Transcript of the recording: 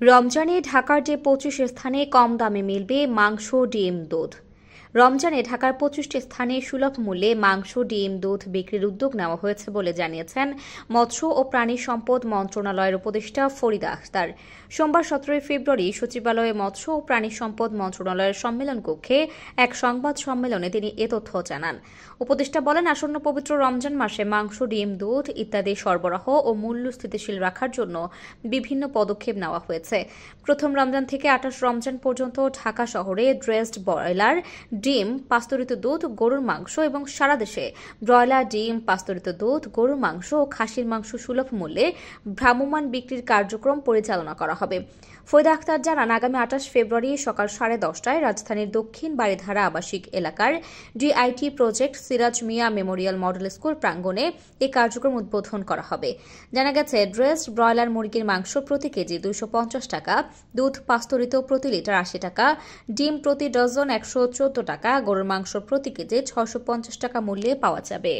রমজানে ঢাকার যে ২৫ স্থানে কম দামে মিলবে মাংস, ডিম, দুধ। রমজানে ঢাকার ২৫টি স্থানে সুলভ মূল্যে মাংস, ডিম, দুধ বিক্রির উদ্যোগ নেওয়া হয়েছে বলে জানিয়েছেন মৎস্য ও প্রাণী সম্পদ মন্ত্রণালয়ের উপদেষ্টা ফরিদা আখতার। সোমবার ১৭ ফেব্রুয়ারি সচিবালয়ে মৎস্য ও প্রাণী সম্পদ মন্ত্রণালয়ের সম্মেলন কক্ষে এক সংবাদ সম্মেলনে তিনি এ তথ্য জানান। উপদেষ্টা বলেন, আসন্ন পবিত্র রমজান মাসে মাংস, ডিম, দুধ ইত্যাদি সরবরাহ ও মূল্য স্থিতিশীল রাখার জন্য বিভিন্ন পদক্ষেপ নেওয়া হয়েছে। প্রথম রমজান থেকে ২৮ রমজান পর্যন্ত ঢাকা শহরে ড্রেসড ব্রয়লার, ডিম, পাস্তুরিত দুধ, গরুর মাংস এবং সারা দেশে ব্রয়লার, ডিম, পাস্তুরিত দুধ, গরুর মাংস ও খাসির মাংস সুলভ মূল্যে ভ্রাম্যমাণ বিক্রির কার্যক্রম পরিচালনা করা হবে। ফরিদা আখতার জানান, আগামী ২৮ ফেব্রুয়ারি সকাল ১০:৩০টায় রাজধানীর দক্ষিণ বারিধারা আবাসিক এলাকার DIT project Siraj Mia Memorial model school প্রাঙ্গণে এই কার্যক্রম উদ্বোধন করা হবে। জানা গেছে, ড্রেসড ব্রয়লার মুরগির মাংস প্রতি কেজি ২৫০ টাকা, দুধ পাস্তুরিত প্রতি লিটার ৮০ টাকা, ডিম প্রতি ডজন ১১৪ টাকা, গরুর মাংস প্রতি কেজি ৬৫০ টাকা মূল্যে পাওয়া যাবে।